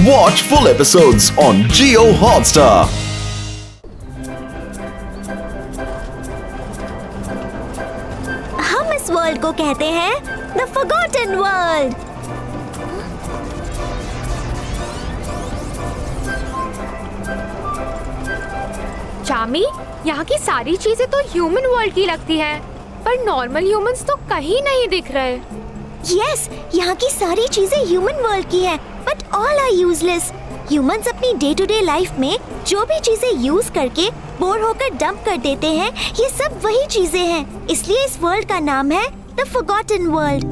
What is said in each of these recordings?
Watch full episodes on Jio Hotstar. हम इस world को कहते हैं द फॉरगॉटन वर्ल्ड। चामी, यहाँ की सारी चीजें तो ह्यूमन वर्ल्ड की लगती हैं, पर नॉर्मल ह्यूमंस तो कहीं नहीं दिख रहे। यस, यहाँ की सारी चीजें ह्यूमन वर्ल्ड की हैं, but all are useless. Humans अपनी डे टू डे लाइफ में जो भी चीजें यूज करके बोर होकर डंप कर देते हैं, ये सब वही चीजें हैं। इसलिए इस वर्ल्ड का नाम है द फॉरगॉटन वर्ल्ड।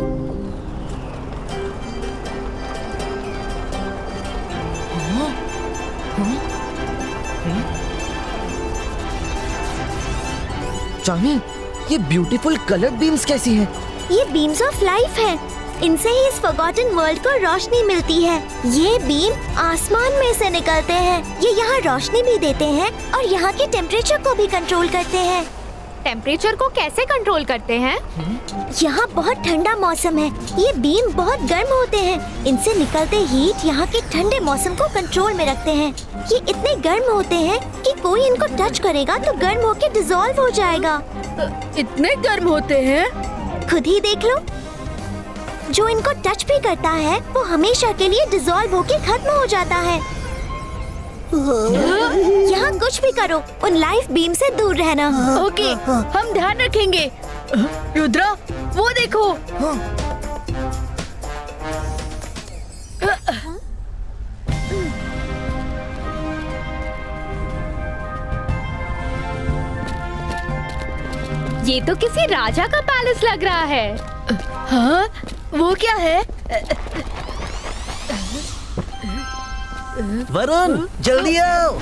चामी, ये ब्यूटीफुल कलर्ड बीम्स कैसी हैं? ये बीम्स ऑफ लाइफ हैं। इनसे ही इस फॉरगॉटन वर्ल्ड को रोशनी मिलती है। ये बीम आसमान में से निकलते हैं। ये यहाँ रोशनी भी देते हैं और यहाँ के टेम्परेचर को भी कंट्रोल करते हैं। टेम्परेचर को कैसे कंट्रोल करते हैं? यहाँ बहुत ठंडा मौसम है। ये बीम बहुत गर्म होते हैं। इनसे निकलते हीट यहाँ के ठंडे मौसम को कंट्रोल में रखते हैं। ये इतने गर्म होते हैं कि कोई इनको टच करेगा तो गर्म होके डिसॉल्व हो जाएगा। इतने गर्म होते हैं? खुद ही देख लो। जो इनको टच भी करता है वो हमेशा के लिए डिसॉल्व होके खत्म हो जाता है। यहाँ कुछ भी करो, उन लाइफ बीम से दूर रहना। ओके, हम ध्यान रखेंगे। रुद्रा, वो देखो। ये तो किसी राजा का पैलेस लग रहा है। हाँ, वो क्या है? वरुण, जल्दी आओ।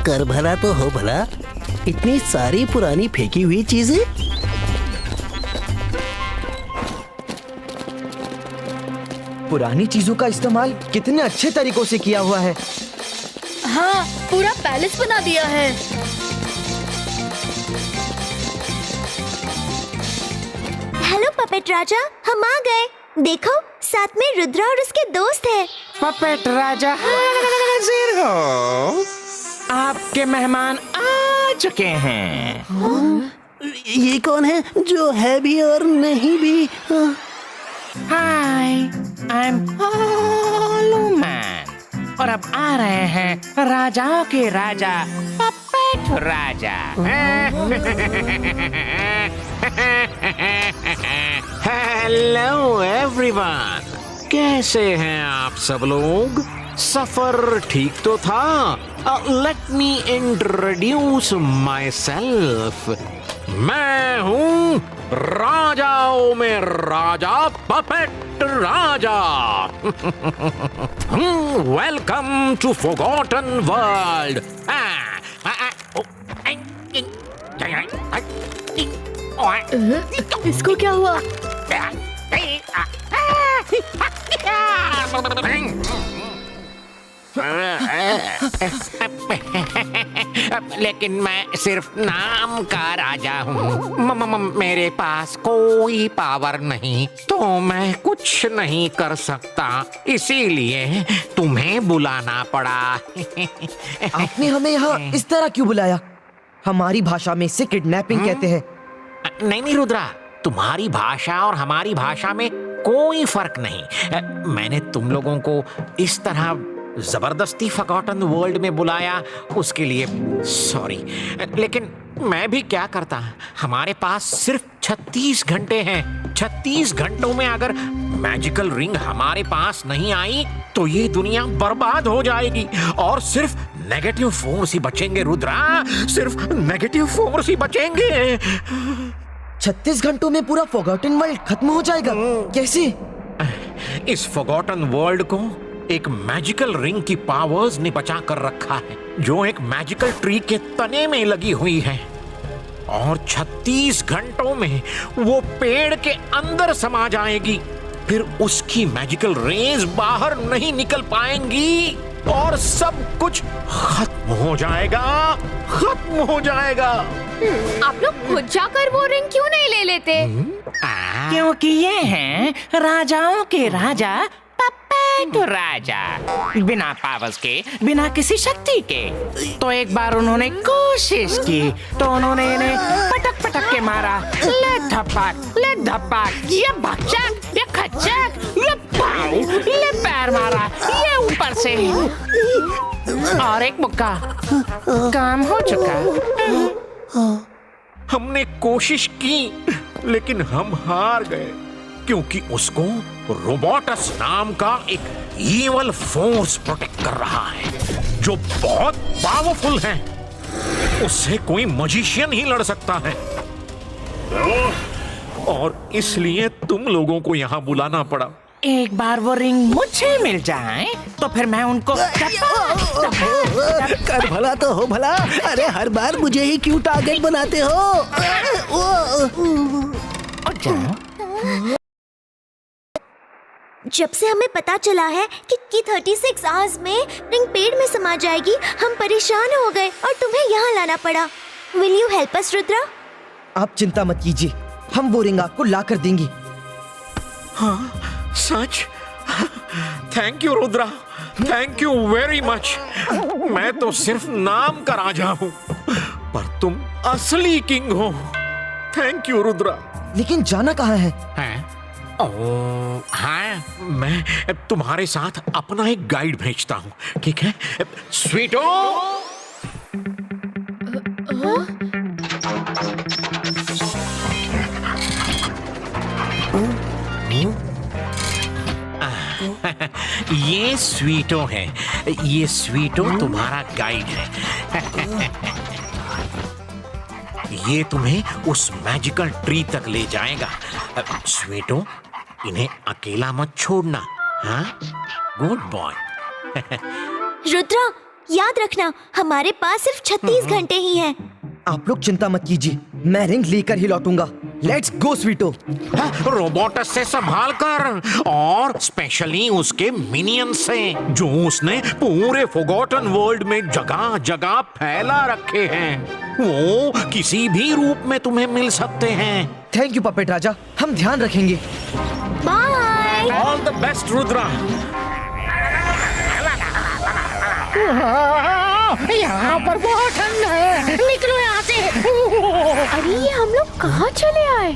कर भला तो हो भला, इतनी सारी पुरानी फेंकी हुई चीजें। पुरानी चीजों का इस्तेमाल कितने अच्छे तरीकों से किया हुआ है। हाँ, पूरा पैलेस बना दिया है। हेलो पपेट राजा, हम आ गए। देखो, साथ में रुद्रा और उसके दोस्त हैं। पपेट राजा हाजिर हो। आपके मेहमान आ चुके हैं। ये कौन है जो है भी और नहीं भी? हाय, आई एम मैन और अब आ रहे हैं राजाओं के राजा पपेट राजा। हेलो एवरीवन, कैसे हैं आप सब लोग? सफर ठीक तो था? Let me introduce myself. मैं हूँ राजाओं में राजा पपेट राजा। Welcome to forgotten world. इसको क्या हुआ? लेकिन मैं सिर्फ नाम का राजा हूँ। मेरे पास कोई पावर नहीं, तो मैं कुछ नहीं कर सकता। इसीलिए तुम्हें बुलाना पड़ा। आपने हमें यहाँ इस तरह क्यों बुलाया? हमारी भाषा में इसे किडनैपिंग कहते हैं। नहीं रुद्रा, तुम्हारी भाषा और हमारी भाषा में कोई फर्क नहीं। मैंने तुम लोगों को इस तरह जबरदस्ती फॉरगॉटन वर्ल्ड में बुलाया, उसके लिए सॉरी। लेकिन मैं भी क्या करता, हमारे पास सिर्फ 36 घंटे हैं। 36 घंटों में अगर मैजिकल रिंग हमारे पास नहीं आई तो ये दुनिया बर्बाद हो जाएगी और सिर्फ नेगेटिव फोर्स ही बचेंगे रुद्रा, सिर्फ नेगेटिव फोर्स ही बचेंगे। 36 घंटों में पूरा फॉरगॉटन वर्ल्ड खत्म हो जाएगा? कैसे? इस फॉरगॉटन वर्ल्ड को एक मैजिकल रिंग की पावर्स ने बचा कर रखा है, जो एक मैजिकल ट्री के तने में लगी हुई है। और 36 घंटों में वो पेड़ के अंदर समा जाएगी। फिर उसकी मैजिकल रेज बाहर नहीं निकल पाएंगी और सब कुछ खत्म हो जाएगा, खत्म हो जाएगा। आप लोग खुद जाकर वो रिंग क्यों नहीं ले लेते? क्योंकि ये हैं राजाओं के राजा एक राजा, बिना पावर्स के, बिना किसी शक्ति के। तो एक बार उन्होंने कोशिश की तो उन्होंने इन्हें पटक पटक के मारा। ले धपाक, ये भक्षक, ये खच्चक, ये पाव, ये पैर मारा, ये ऊपर से और एक मुक्का। काम हो चुका। हमने कोशिश की लेकिन हम हार गए क्योंकि उसको रोबोटस नाम का एक ईवल फोर्स प्रोटेक्ट कर रहा है जो बहुत पावरफुल है। उससे कोई मैजिशियन ही लड़ सकता है और इसलिए तुम लोगों को यहाँ बुलाना पड़ा। एक बार वो रिंग मुझे मिल जाए तो फिर मैं उनको कर भला तो हो भला। अरे हर बार मुझे ही क्यों टारगेट बनाते हो? जब से हमें पता चला है कि 36 आवर्स में रिंग पेड़ में समा जाएगी, हम परेशान हो गए और तुम्हें यहाँ लाना पड़ा। Will you help us Rudra? आप चिंता मत कीजिए, हम वो रिंग आपको ला कर देंगे। हाँ सच? Thank you Rudra, thank you very much. मैं तो सिर्फ नाम का राजा हूँ पर तुम असली किंग हो। Thank you Rudra. लेकिन जाना कहाँ है? हाँ, मैं तुम्हारे साथ अपना एक गाइड भेजता हूँ, ठीक है? स्वीटो! ये स्वीटो है, ये स्वीटो तुम्हारा गाइड है। ये तुम्हें उस मैजिकल ट्री तक ले जाएगा। स्वीटो, इन्हें अकेला मत छोड़ना। हाँ, गुड बॉय। रुद्रा, याद रखना हमारे पास सिर्फ 36 घंटे ही हैं। आप लोग चिंता मत कीजिए, मैं रिंग लेकर ही लौटूंगा। Let's go स्वीटो। रोबोटस से संभाल कर और स्पेशली उसके मिनियन से जो उसने पूरे फॉरगॉटन वर्ल्ड में जगह जगह फैला रखे हैं। वो किसी भी रूप में तुम्हें मिल सकते हैं। थैंक यू पपेट राजा, हम ध्यान रखेंगे। Bye. All the best Rudra. यहाँ पर बहुत ठंड है, निकलो यहाँ से। अरे ये हम लोग कहाँ चले आए?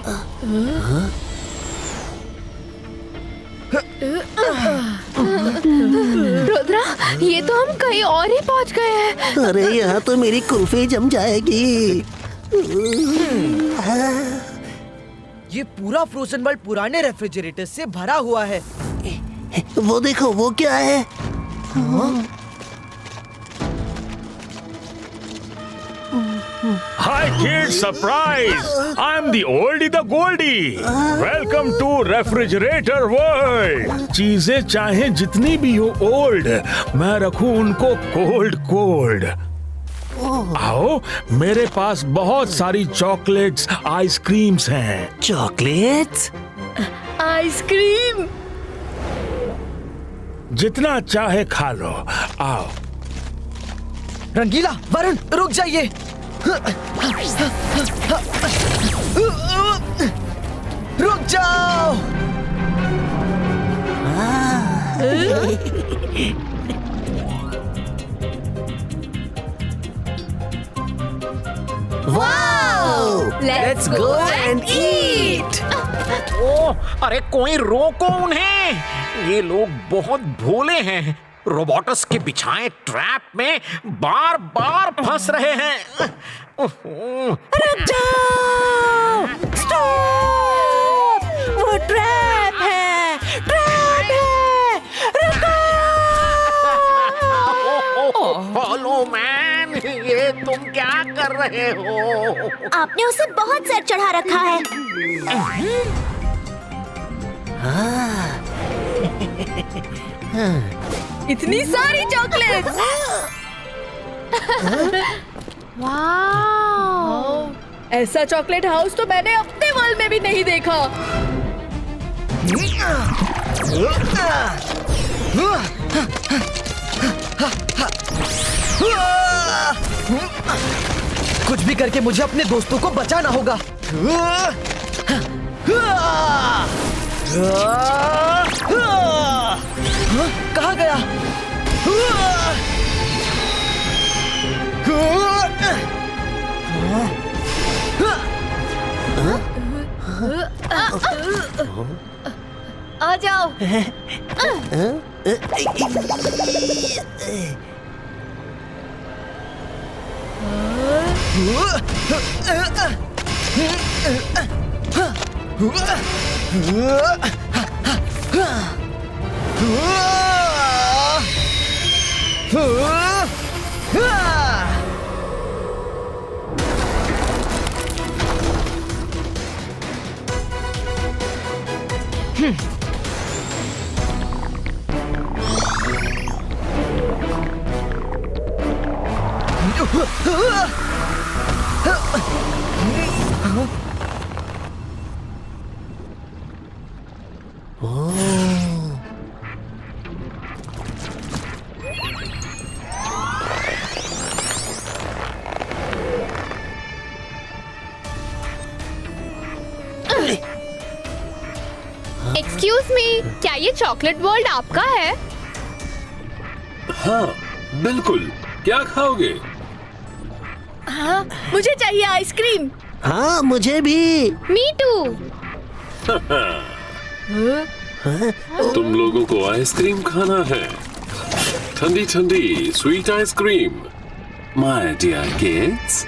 रुद्रा, ये तो हम कहीं और ही पहुँच गए हैं। अरे यहाँ तो मेरी कुल्फी जम जाएगी। ये पूरा फ्रोजन वर्ल्ड पुराने रेफ्रिजरेटर से भरा हुआ है। वो देखो, वो क्या है? Hi kids, surprise! I'm the oldie the goldie. Welcome to Refrigerator World. चीजें चाहे जितनी भी हो ओल्ड, मैं रखूं उनको कोल्ड। आओ, मेरे पास बहुत सारी चॉकलेट्स, आइसक्रीम्स हैं। चॉकलेट्स? आइसक्रीम? जितना चाहे खा लो। आओ। रंगीला, वरुण, रुक जाइए। रुक जाओ। Let's go and eat. अरे कोई रोको उन्हें, ये लोग बहुत भोले हैं। रोबोटस के बिछाए ट्रैप में बार बार फंस रहे हैं। रुक जाओ! स्टॉप! वो ट्रैप है! ट्रैप है! रुको! फॉलो मैन, ये तुम क्या कर रहे हो? आपने उसे बहुत सर चढ़ा रखा है। इतनी सारी चॉकलेट्स! वाओ! ऐसा चॉकलेट हाउस तो मैंने अपने वर्ल्ड में भी नहीं देखा। कुछ भी करके मुझे अपने दोस्तों को बचाना होगा। कहाँ गया? आ जाओ। एक्सक्यूज मी, क्या ये चॉकलेट वर्ल्ड आपका है? हाँ बिल्कुल, क्या खाओगे? हाँ, मुझे चाहिए आइसक्रीम। हाँ मुझे भी। Me too. तुम लोगों को आइसक्रीम खाना है, ठंडी ठंडी sweet ice cream, my dear kids.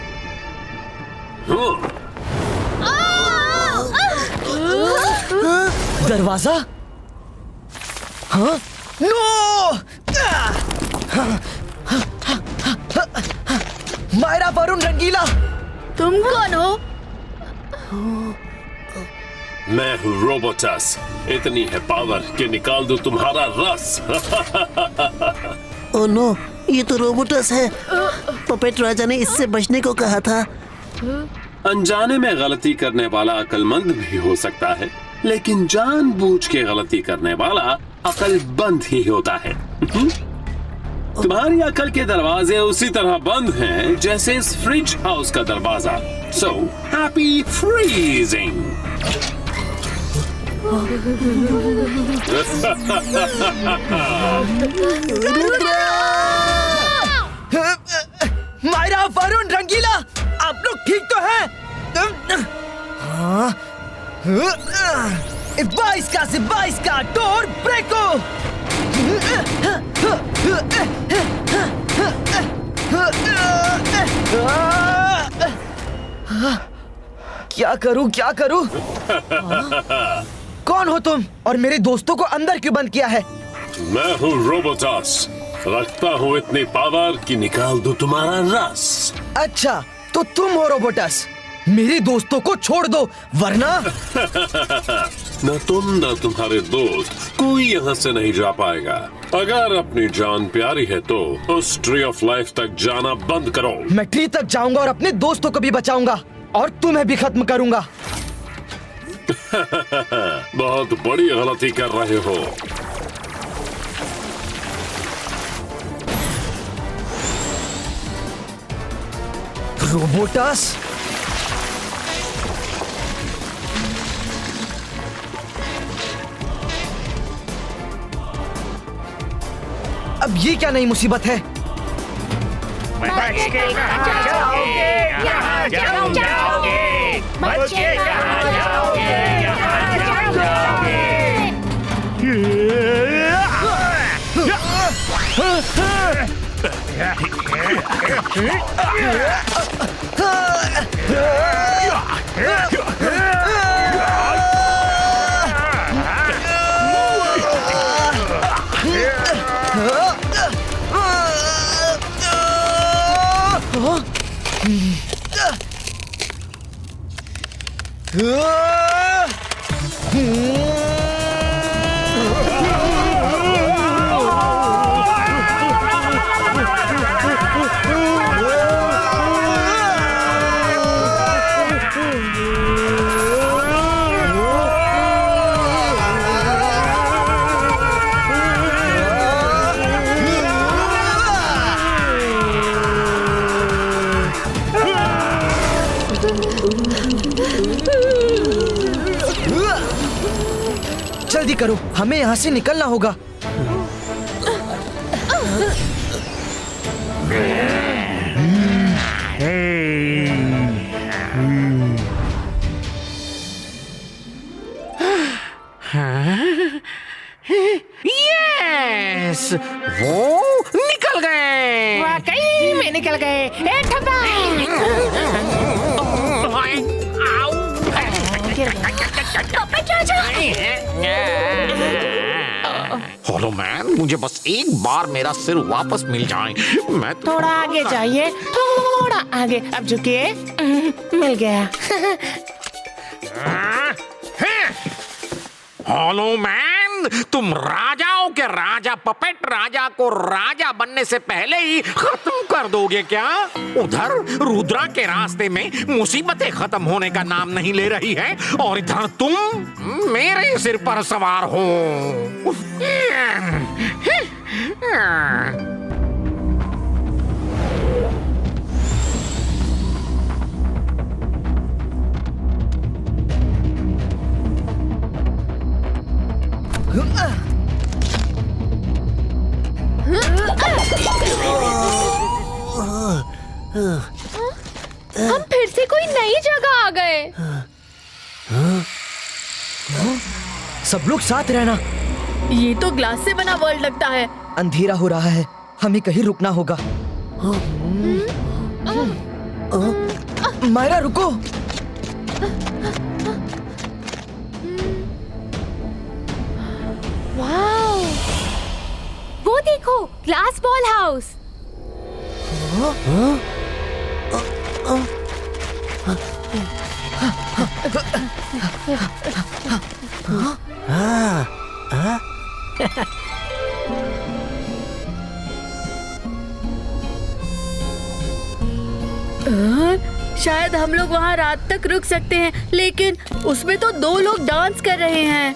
दरवाजा? हाँ? नो! मायरा, वरुण, रंगीला, तुम कौन हो? मैं हूँ रोबोटस। इतनी है पावर कि निकाल दूं तुम्हारा रस। ओह नो, ये तो रोबोटस है। पपेट राजा ने इससे बचने को कहा था। अनजाने में गलती करने वाला अक्लमंद भी हो सकता है, लेकिन जानबूझ के गलती करने वाला अक्लमंद ही होता है। तुम्हारी अकल के दरवाजे उसी तरह बंद हैं जैसे इस फ्रिज हाउस का दरवाजा। So happy freezing. Myra, Varun, Rangeela, आप लोग ठीक तो हैं? हाँ? बाईस का डोर ब्रेको। क्या करूं? कौन हो तुम और मेरे दोस्तों को अंदर क्यों बंद किया है? मैं हूँ रोबोटस, रखता हूँ इतनी पावर कि निकाल दूं तुम्हारा रस। अच्छा, तो तुम हो रोबोटस। मेरे दोस्तों को छोड़ दो, वरना न तुम न तुम्हारे दोस्त कोई यहाँ से नहीं जा पाएगा। अगर अपनी जान प्यारी है तो उस ट्री ऑफ लाइफ तक जाना बंद करो। मैं ट्री तक जाऊंगा और अपने दोस्तों को भी बचाऊंगा और तुम्हें भी खत्म करूंगा। बहुत बड़ी गलती कर रहे हो। रोबोटस, अब ये क्या नई मुसीबत है? जल्दी करो, हमें यहाँ से निकलना होगा। यस, वो निकल गए। वाकई में निकल गए। ए ठप्पा! हेलो मैन, मुझे बस एक बार मेरा सिर वापस मिल जाए। मैं तो... थोड़ा आगे जाइए, थोड़ा आगे। अब झुकिए। मिल गया। हेलो मैन, तुम राजाओं के राजा पपेट राजा को राजा बनने से पहले ही खत्म कर दोगे क्या? उधर रुद्रा के रास्ते में मुसीबतें खत्म होने का नाम नहीं ले रही है और इधर तुम मेरे सिर पर सवार हो। हम फिर से कोई नई जगह आ गए। सब लोग साथ रहना। ये तो ग्लास से बना वर्ल्ड लगता है। अंधेरा हो रहा है, हमें कहीं रुकना होगा। मायरा रुको। वाओ, वो देखो, ग्लास बॉल हाउस। शायद हम लोग वहाँ रात तक रुक सकते हैं, लेकिन उसमें तो 2 लोग डांस कर रहे हैं।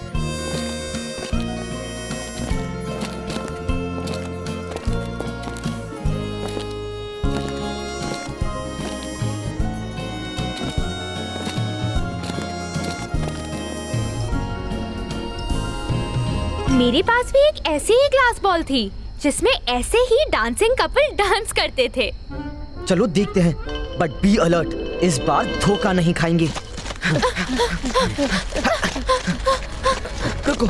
मेरे पास भी एक ऐसी ही ग्लास बॉल थी जिसमें ऐसे ही डांसिंग कपल डांस करते थे। चलो देखते हैं, बट बी अलर्ट, इस बार धोखा नहीं खाएंगे। रुको।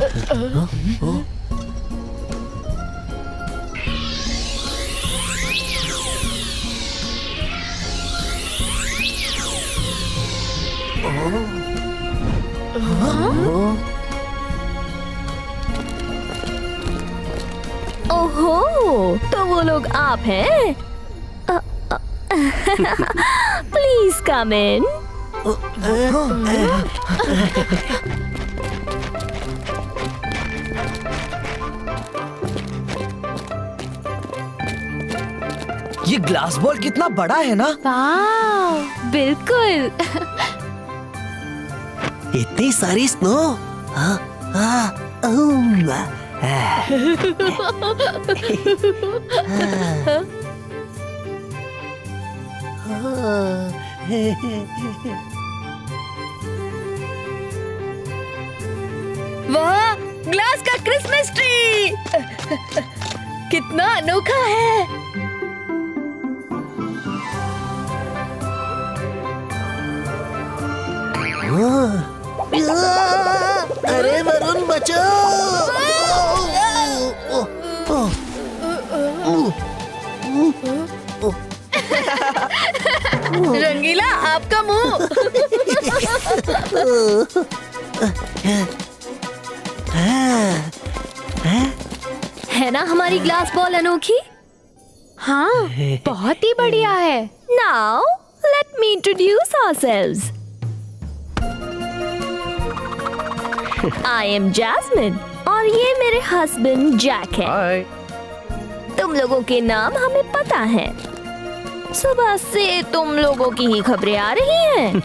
ओहो, तो वो लोग आप हैं? प्लीज कम इन। ये ग्लास बॉल कितना बड़ा है ना? वाह, बिल्कुल। इतनी सारी स्नो। वाह, ग्लास का क्रिसमस ट्री कितना अनोखा है। अरे वरुण बचाओ। रंगीला, आपका मुंह। है ना हमारी ग्लास बॉल अनोखी? हाँ, बहुत ही बढ़िया है। Now, let me introduce ourselves. I am Jasmine और ये मेरे हस्बैंड जैक है। तुम लोगों के नाम हमें पता है। सुबह से तुम लोगों की ही खबरें आ रही हैं।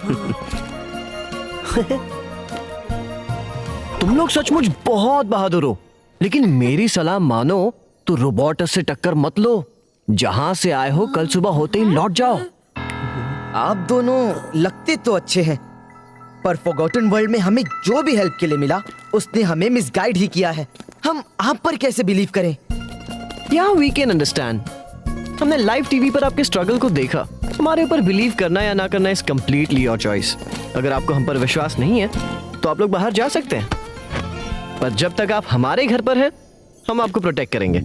तुम लोग सचमुच बहुत बहादुर हो, लेकिन मेरी सलाह मानो तो रोबोटस से टक्कर मत लो। जहां से आए हो कल सुबह होते ही लौट जाओ। आप दोनों लगते तो अच्छे हैं, पर फॉरगॉटन वर्ल्ड में हमें जो भी हेल्प के लिए मिला उसने हमें मिसगाइड ही किया है। हम आप पर कैसे बिलीव करें? Yeah, we can understand. हमने लाइव टीवी पर आपके स्ट्रगल को देखा. हमारे ऊपर बिलीव करना या ना करना इज कम्प्लीटली योर चॉइस. अगर आपको हम पर विश्वास नहीं है तो आप लोग बाहर जा सकते हैं, पर जब तक आप हमारे घर पर हैं हम आपको प्रोटेक्ट करेंगे.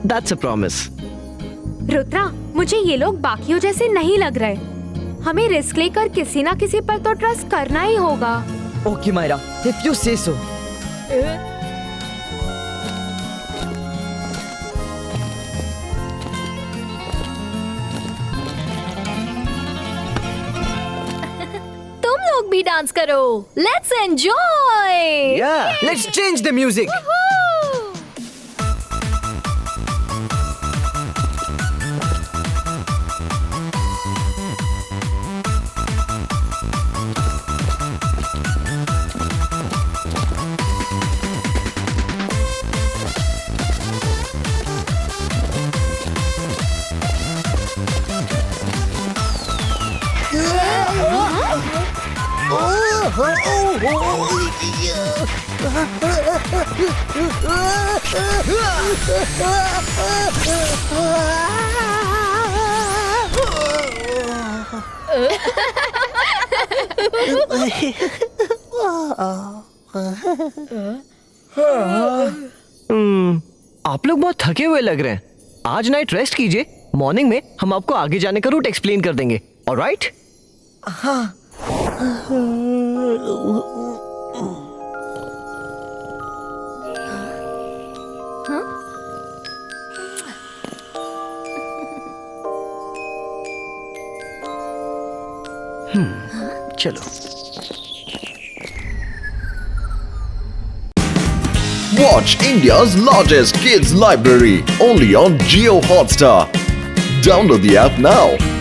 That's a promise. रुद्रा, मुझे ये लोग बाकियों जैसे नहीं लग रहे. हमें रिस्क लेकर किसी ना किसी पर तो ट्रस्ट करना ही होगा. Okay, Myra, if you say so. तुम लोग भी डांस करो. Let's enjoy. Yeah, let's change the music. आप लोग बहुत थके हुए लग रहे हैं. आज नाइट रेस्ट कीजिए. मॉर्निंग में हम आपको आगे जाने का रूट एक्सप्लेन कर देंगे. ऑलराइट? चलो. Watch India's largest kids library only on Jio Hotstar. Download the app now.